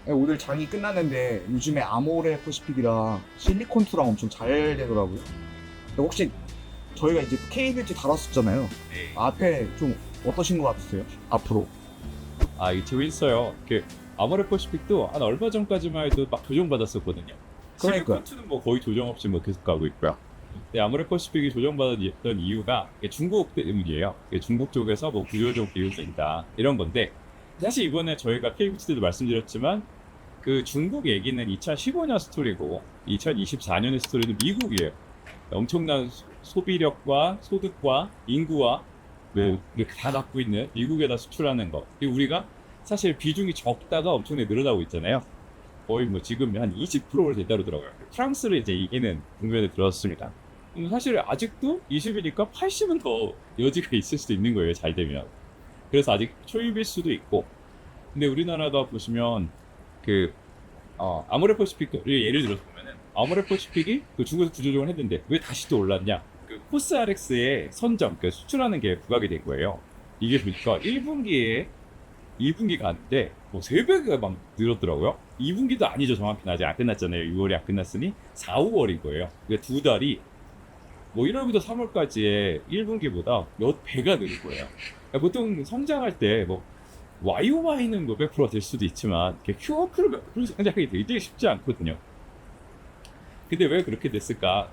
오늘 장이 끝났는데 요즘에 아모레 퍼시픽이랑 실리콘2랑 엄청 잘 되더라고요. 근데 혹시 저희가 이제 K뷰티 다뤘었잖아요. 네. 앞에 좀 어떠신 것 같으세요? 앞으로. 이게 재밌어요. 아모레 퍼시픽도 한 얼마 전까지만 해도 막 조정받았었거든요. 그러니까요. 실리콘2는 뭐 거의 조정 없이 뭐 계속 가고 있고요. 근데 아모레 퍼시픽이 조정받았던 이유가 이게 중국 때문이에요. 이게 중국 쪽에서 뭐 구조적 비효율이다 이런 건데, 사실 이번에 저희가 KBT 때도 말씀드렸지만 그 중국 얘기는 2015년 스토리고 2024년의 스토리는 미국이에요. 엄청난 소비력과 소득과 인구와 이렇게 다 갖고 있는 미국에다 수출하는 거. 그리고 우리가 사실 비중이 적다가 엄청나게 늘어나고 있잖아요. 거의 뭐 지금 한 20%를 되다르더라고요. 프랑스를 이제 이기는 국면에 들어섰습니다. 사실 아직도 20이니까 80은 더 여지가 있을 수도 있는 거예요. 잘 되면. 그래서 아직 초입일 수도 있고. 근데 우리나라가 보시면 아모레 퍼시픽 예를 들어서 보면은 아모레 퍼시픽이 그 중국에서 구조조정을 했는데 왜 다시 또 올랐냐? 그 코스RX의 선점, 수출하는 게 부각이 된 거예요. 이게 보니까 1분기에 2분기 가는데 뭐 3배가 막 늘었더라고요. 2분기도 아니죠. 정확히는 아직 안 끝났잖아요. 6월이 안 끝났으니 4, 5월인 거예요. 그러니까 두 달이 뭐 1월부터 3월까지의 1분기보다 몇 배가 늘은 거예요. 그러니까 보통 성장할 때 뭐 YOY는 몇백 프로 될 수도 있지만 QOQ로 몇 프로 성장하기 되게 쉽지 않거든요. 근데 왜 그렇게 됐을까?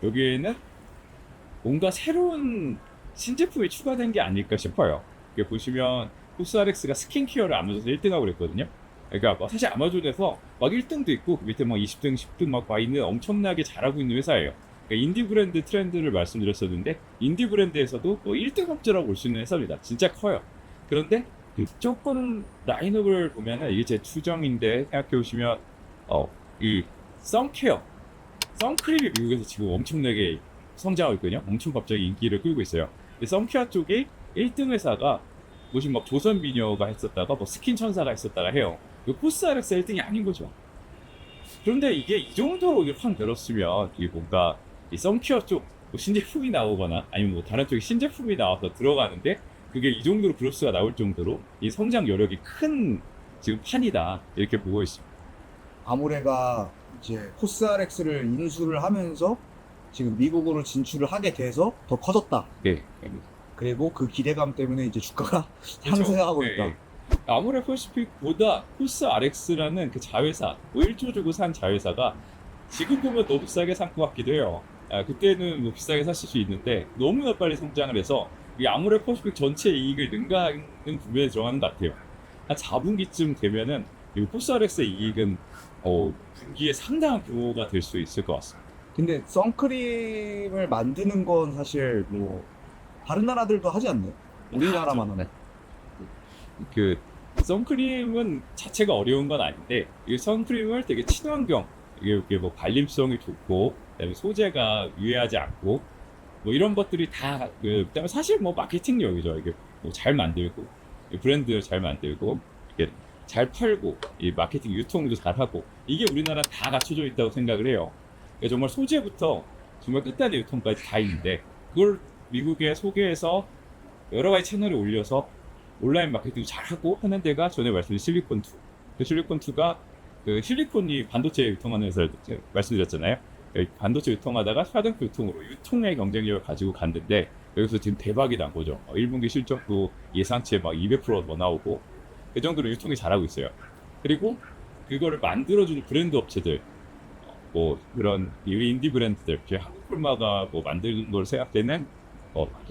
여기에는 뭔가 새로운 신제품이 추가된 게 아닐까 싶어요. 이게 보시면 코스RX가 스킨케어를 아마존에서 1등하고 그랬거든요. 그러니까 사실 아마존에서 막 1등도 있고 그 밑에 막 20등, 10등 막 와 있는 엄청나게 잘하고 있는 회사예요. 그러니까 인디 브랜드 트렌드를 말씀드렸었는데 인디 브랜드에서도 또 1등 업체라고 볼 수 있는 회사입니다. 진짜 커요. 그런데 조금 라인업을 보면은 이게 제 추정인데 생각해 보시면 이 선케어, 선크림이 미국에서 지금 엄청나게 성장하고 있거든요. 엄청 갑자기 인기를 끌고 있어요. 선케어 쪽에 1등 회사가 무슨 막 조선미녀가 했었다가 뭐 스킨천사가 했었다가 해요. 코스RX 1등이 아닌 거죠. 그런데 이게 이 정도로 확 늘었으면 이게 뭔가 이 선케어 쪽뭐 신제품이 나오거나 아니면 뭐 다른 쪽에 신제품이 나와서 들어가는데 그게 이 정도로 그로스가 나올 정도로 이 성장 여력이 큰 지금 판이다 이렇게 보고 있습니다. 아모레가 이제 코스RX를 인수를 하면서 지금 미국으로 진출을 하게 돼서 더 커졌다. 네. 그리고 그 기대감 때문에 이제 주가가 그렇죠. 상승하고 네, 있다. 네. 아모레 퍼시픽보다 코스RX라는 그 자회사, 뭐 1조 주고 산 자회사가 지금 보면 너무 비싸게 산 것 같기도 해요. 그때는 뭐 비싸게 샀을 수 있는데 너무나 빨리 성장을 해서 이 아모레 퍼시픽 전체 이익을 능가하는 부분에 들어가는 것 같아요. 한 4분기쯤 되면은 이 코스RX의 이익은 분기에 상당한 규모가 될 수 있을 것 같습니다. 근데 선크림을 만드는 건 사실 뭐 다른 나라들도 하지 않나요? 우리나라만 하네. 그 선크림은 자체가 어려운 건 아닌데 이 선크림을 되게 친환경 이게 뭐 발림성이 좋고 그다음에 소재가 유해하지 않고 뭐 이런 것들이 다 그다음에 사실 뭐 마케팅력이죠. 이게 뭐 잘 만들고 브랜드를 잘 만들고 이게 잘 팔고 이 마케팅 유통도 잘하고 이게 우리나라 다 갖춰져 있다고 생각을 해요. 그러니까 정말 소재부터 정말 끝단의 유통까지 다 있는데 그걸 미국에 소개해서 여러 가지 채널에 올려서 온라인 마케팅도 잘하고 하는 데가 전에 말씀드린 실리콘2. 그 실리콘2가 그 실리콘이 반도체 유통하는 회사를 말씀드렸잖아요. 반도체 유통하다가 샤든크 유통으로 유통의 경쟁력을 가지고 갔는데 여기서 지금 대박이 난 거죠. 1분기 실적도 예상치에 막 200%더 나오고 그 정도로 유통이 잘하고 있어요. 그리고 그거를 만들어주는 브랜드 업체들 뭐 그런 인디 브랜드들 한국 폴마가 뭐 만드는 걸 생각되는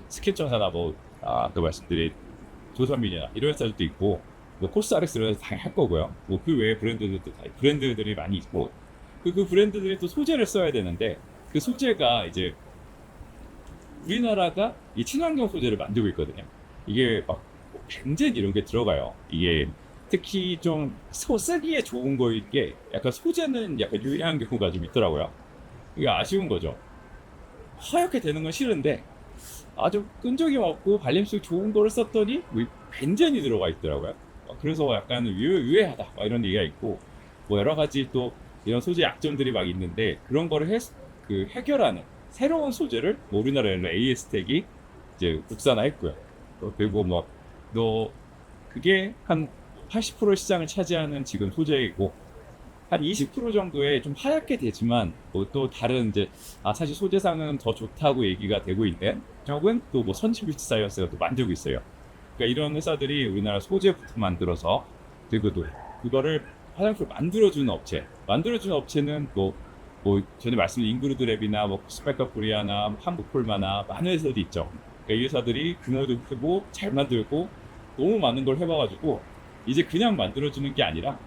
스킨천사나 그 말씀드린 조선민이나 이런 회사들도 있고 뭐 코스RX를 다 할 거고요. 뭐 그 외에 브랜드들이 많이 있고 그 브랜드들이 또 소재를 써야 되는데 그 소재가 이제 우리나라가 이 친환경 소재를 만들고 있거든요. 이게 막 벤젠 이런 게 들어가요. 이게 특히 좀 쓰기에 좋은 거일 게 약간 소재는 약간 유해한 경우가 좀 있더라고요. 이게 아쉬운 거죠. 하얗게 되는 건 싫은데 아주 끈적이 없고 발림성 좋은 거를 썼더니 벤젠이 들어가 있더라고요. 그래서 약간 유해하다 이런 얘기가 있고 뭐 여러 가지 또 이런 소재 약점들이 막 있는데 그런 거를 해결하는 새로운 소재를 뭐 우리나라에는 AS텍이 이제 국산화했고요. 그리고 그게 한 80% 시장을 차지하는 지금 소재이고, 한 20% 정도의 좀 하얗게 되지만 또 다른 이제 사실 소재상은 더 좋다고 얘기가 되고 있는 쪽은 또 뭐 선진뷰티 사이언스가 또 만들고 있어요. 그러니까 이런 회사들이 우리나라 소재부터 만들어서 그리고 또 그거를 화장품을 만들어주는 업체는 뭐 전에 말씀드린 잉그루드랩이나 뭐 코스메카 코리아나 한국폴마나 많은 회사들이 있죠. 그러니까 이 회사들이 규모도 크고 잘 만들고 너무 많은 걸 해봐가지고 이제 그냥 만들어주는 게 아니라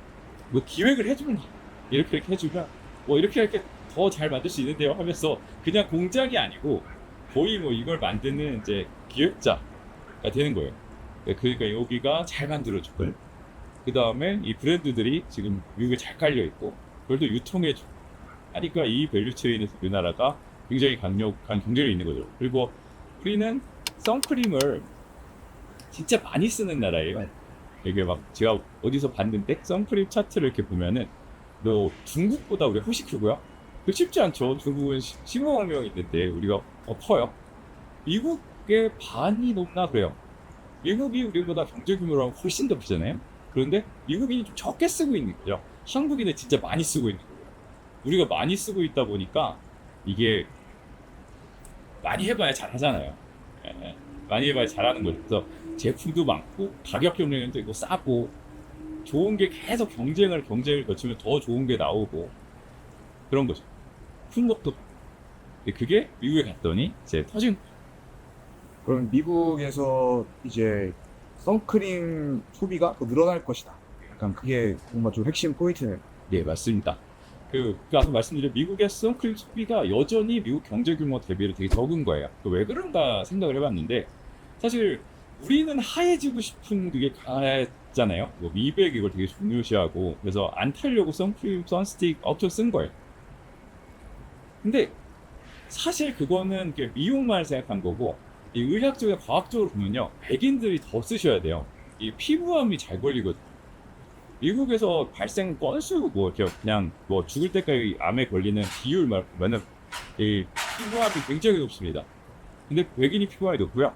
뭐 기획을 해주는 거야. 이렇게 해주면 뭐 이렇게 더 잘 만들 수 있는데요 하면서 그냥 공장이 아니고 거의 뭐 이걸 만드는 이제 기획자가 되는 거예요. 그러니까 여기가 잘 만들어주고 그 다음에 이 브랜드들이 지금 미국에 잘 깔려 있고 그걸 또 유통해주고 하니까 이 밸류체인에서 우리나라가 굉장히 강력한 경쟁력이 있는 거죠. 그리고 우리는 선크림을 진짜 많이 쓰는 나라예요. 이게 막 제가 어디서 봤는데 선크림 차트를 이렇게 보면은 뭐 중국보다 우리가 훨씬 크고요. 그 쉽지 않죠. 중국은 15억 명 있는데 우리가 커요. 미국의 반이 넘나 그래요. 미국이 우리보다 경제 규모로 훨씬 더 크잖아요. 그런데 미국인이 좀 적게 쓰고 있는 거죠. 한국인은 진짜 많이 쓰고 있는 거예요. 우리가 많이 쓰고 있다 보니까 이게 많이 해봐야 잘하잖아요. 예, 많이 해봐야 잘하는 거죠. 그래서 제품도 많고 가격 경쟁력도 있고 싸고 좋은 게 계속 경쟁을 거치면 더 좋은 게 나오고 그런 거죠. 큰 것도 그게 미국에 갔더니 이제 터진. 그럼 미국에서 이제 선크림 소비가 더 늘어날 것이다. 약간 그게 뭔가 좀 핵심 포인트네요. 네, 맞습니다. 그 아까 말씀드린 미국의 선크림 소비가 여전히 미국 경제 규모 대비로 되게 적은 거예요. 왜 그런가 생각을 해봤는데 사실 우리는 하얘지고 싶은 그게 강하잖아요. 뭐 미백 이걸 되게 중요시하고 그래서 안 타려고 선크림, 선스틱 엄청 쓴 거예요. 근데 사실 그거는 미용만 생각한 거고 이 의학적이나 과학적으로 보면요 백인들이 더 쓰셔야 돼요. 이 피부암이 잘 걸리거든요. 미국에서 발생 건수 뭐 그냥 뭐 죽을 때까지 암에 걸리는 비율 말하면 이 피부암이 굉장히 높습니다. 근데 백인이 피부암이 높고요.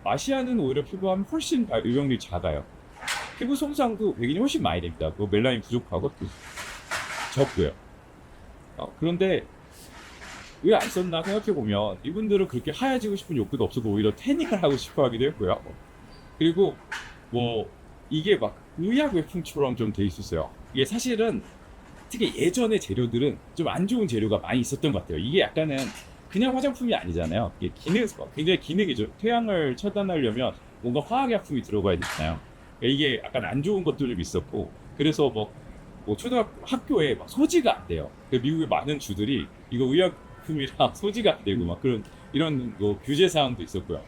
아시아는 오히려 피부암이 훨씬 유병률이 작아요. 피부 손상도 백인이 훨씬 많이 됩니다. 뭐 멜라닌 부족하고 적고요. 그런데 왜 안 썼나 생각해보면 이분들은 그렇게 하얘지고 싶은 욕구도 없어도 오히려 태닝을 하고 싶어 하기도 했고요. 그리고 뭐 이게 막 의약 외풍처럼 좀 돼 있었어요. 이게 사실은 특히 예전의 재료들은 좀 안 좋은 재료가 많이 있었던 것 같아요. 이게 약간은 그냥 화장품이 아니잖아요. 이게 굉장히 기능이죠. 태양을 차단하려면 뭔가 화학약품이 들어가야 되잖아요. 그러니까 이게 약간 안 좋은 것도 좀 있었고 그래서 뭐 초등학교에 막 소지가 안 돼요. 미국의 많은 주들이 이거 의약품이라 소지가 안 되고 막 이런 뭐 규제 사항도 있었고요.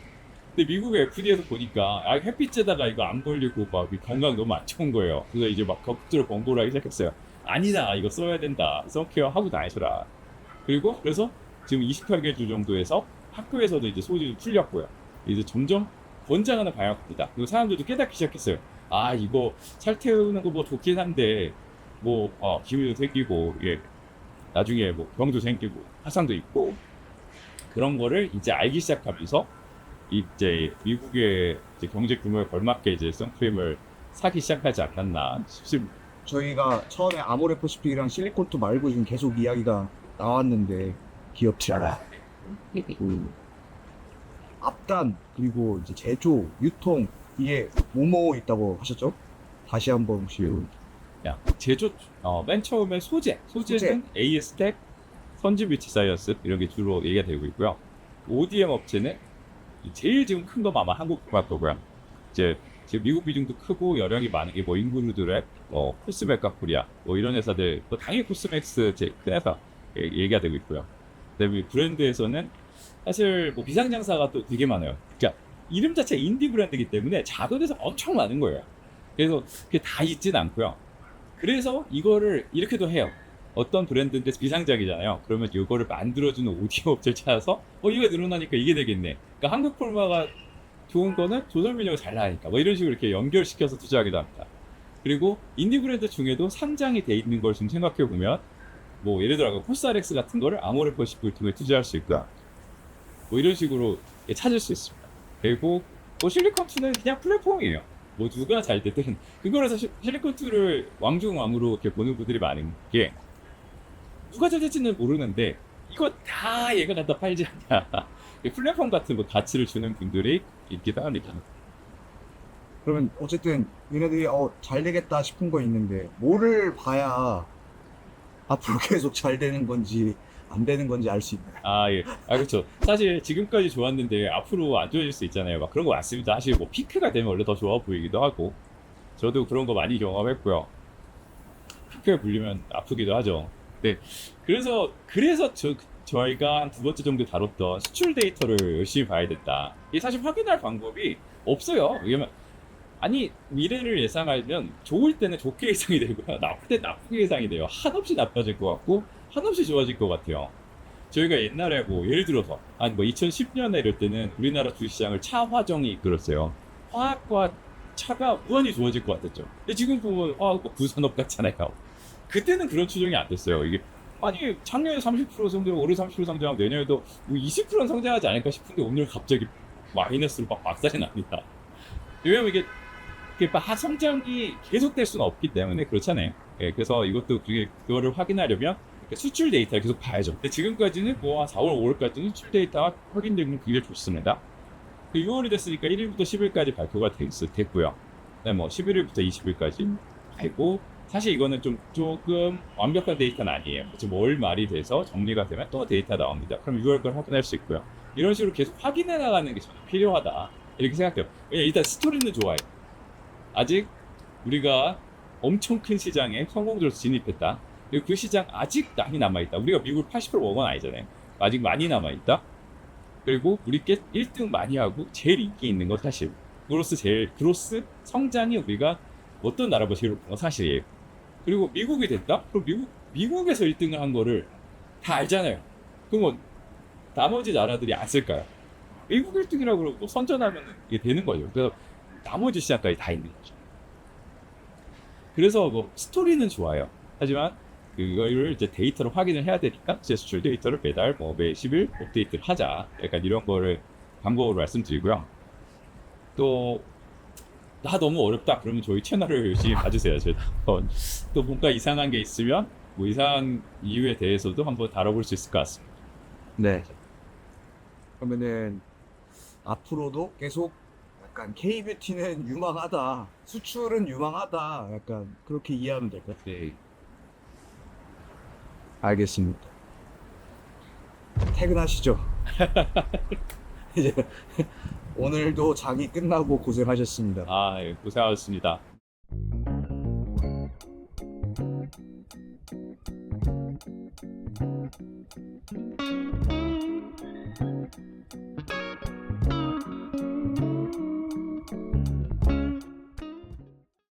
근데 미국의 FDA에서 보니까 햇빛에다가 이거 안 걸리고 막 건강 너무 안 좋은 거예요. 그래서 이제 막 적극적으로 권고를 하기 시작했어요. 아니다, 이거 써야 된다. 선케어 하고 다니셔라. 그래서 지금 28개 주 정도에서 학교에서도 이제 소지를 풀렸고요. 이제 점점 권장하는 방향입니다. 그리고 사람들도 깨닫기 시작했어요. 이거 살 태우는 거 뭐 좋긴 한데 뭐 기운도 생기고 나중에 뭐 병도 생기고 화상도 있고 그런 거를 이제 알기 시작하면서 이제 미국의 이제 경제 규모에 걸맞게 이제 선크림을 사기 시작하지 않았나 싶습니다. 저희가 처음에 아모레퍼시픽이랑 실리콘투 말고 지금 계속 이야기가 나왔는데 기업들 앞단 그리고 이제 제조, 유통 이게 뭐뭐 있다고 하셨죠? 다시 한번 혹시 제조 맨 처음에 소재는 AS텍, 선진뷰티 사이언스 이런 게 주로 얘기가 되고 있고요. ODM 업체는 제일 지금 큰 거 아마 한국과 거고요. 이제 지금 미국 비중도 크고 여력이 많은 게 뭐 잉그루드랩, 코스메카 코리아 뭐 이런 회사들, 또 당연히 코스맥스 큰 회사 얘기가 되고 있고요. 그다음에 브랜드에서는 사실 뭐 비상장사가 또 되게 많아요. 그러니까 이름 자체 인디 브랜드이기 때문에 작은 회사 엄청 많은 거예요. 그래서 그게 다 있진 않고요. 그래서 이거를 이렇게도 해요. 어떤 브랜드인데 비상장이잖아요. 그러면 이거를 만들어주는 오디오 업체를 찾아서 이거 늘어나니까 이게 되겠네. 그러니까 한국 폴마가 좋은 거는 조선민영이 잘 나가니까 뭐 이런 식으로 이렇게 연결시켜서 투자하기도 합니다. 그리고 인디 브랜드 중에도 상장이 돼 있는 걸 좀 생각해 보면 뭐 예를 들어 코스알엑스 같은 거를 아모레퍼시픽을 통해 투자할 수 있고요. 뭐 이런 식으로 찾을 수 있습니다. 그리고 실리콘투는 그냥 플랫폼이에요. 뭐 누가 잘 됐든 그거라서 실리콘2를 왕중왕으로 이렇게 보는 분들이 많은 게 누가 잘 될지는 모르는데 이거 다 얘가 갖다 팔지 않냐. 플랫폼 같은 뭐 가치를 주는 분들이 있기도 합니다. 그러면 어쨌든 얘네들이 잘 되겠다 싶은 거 있는데 뭐를 봐야 앞으로 계속 잘 되는 건지 안 되는 건지 알 수 있나요? 아, 예. 아, 그렇죠. 사실 지금까지 좋았는데 앞으로 안 좋아질 수 있잖아요. 막 그런 거 많습니다. 사실 뭐 피크가 되면 원래 더 좋아 보이기도 하고 저도 그런 거 많이 경험했고요. 피크에 불리면 아프기도 하죠. 네. 그래서 저희가 한 두 번째 정도 다뤘던 수출 데이터를 열심히 봐야 된다. 이게 사실 확인할 방법이 없어요. 왜냐면 아니 미래를 예상하면 좋을 때는 좋게 예상이 되고요, 나쁠 때 나쁘게 예상이 돼요. 한없이 나빠질 것 같고 한없이 좋아질 것 같아요. 저희가 옛날에 뭐 예를 들어서 한 뭐 2010년에 이럴 때는 우리나라 주식시장을 차화정이 이끌었어요. 화학과 차가 무한히 좋아질 것 같았죠. 근데 지금 보면 뭐 부산업 같잖아요. 그때는 그런 추정이 안 됐어요. 이게 아니 작년에 30% 성장, 올해 30% 성장하고 내년에도 뭐 20%는 성장하지 않을까 싶은데 오늘 갑자기 마이너스로 막 박살이 납니다. 왜냐면 이게 성장이 계속될 수는 없기 때문에 그렇잖아요. 예, 그래서 이것도 그거를 확인하려면 수출 데이터를 계속 봐야죠. 근데 지금까지는 뭐 4월, 5월까지는 수출 데이터가 확인되는 게 굉장히 좋습니다. 6월이 됐으니까 1일부터 10일까지 발표가 됐고요. 그다음에 뭐 11일부터 20일까지 되고, 사실 이거는 조금 완벽한 데이터는 아니에요. 지금 월 말이 돼서 정리가 되면 또 데이터 나옵니다. 그럼 6월 걸 확인할 수 있고요. 이런 식으로 계속 확인해 나가는 게 저는 필요하다 이렇게 생각해요. 왜냐면 일단 스토리는 좋아요. 아직 우리가 엄청 큰 시장에 성공적으로 진입했다. 그리고 그 시장 아직 많이 남아있다. 우리가 미국 80% 먹은 아니잖아요. 아직 많이 남아있다. 그리고 우리께 1등 많이 하고 제일 인기 있는 거 사실. 그로스 성장이 우리가 어떤 나라보다 제일 높은 건 사실이에요. 그리고 미국이 됐다? 그럼 미국에서 1등을 한 거를 다 알잖아요. 그러면 나머지 나라들이 안 쓸까요? 미국 1등이라고 그러고 선전하면 이게 되는 거죠. 그래서 나머지 시장까지 다 있는 거죠. 그래서 뭐 스토리는 좋아요. 하지만 그거를 이제 데이터로 확인을 해야 되니까 수출 데이터를 매달 매 10일 업데이트를 하자. 약간 이런 거를 방법으로 말씀드리고요. 또 너무 어렵다 그러면 저희 채널을 열심히 봐주세요. 제가 또 뭔가 이상한 게 있으면 뭐 이상한 이유에 대해서도 한번 다뤄볼 수 있을 것 같습니다. 네. 그러면은 앞으로도 계속 약간 K뷰티는 유망하다, 수출은 유망하다, 약간 그렇게 이해하면 될까요? 네. 알겠습니다. 퇴근하시죠. 이제 오늘도 장이 끝나고 고생하셨습니다. 예, 고생하셨습니다.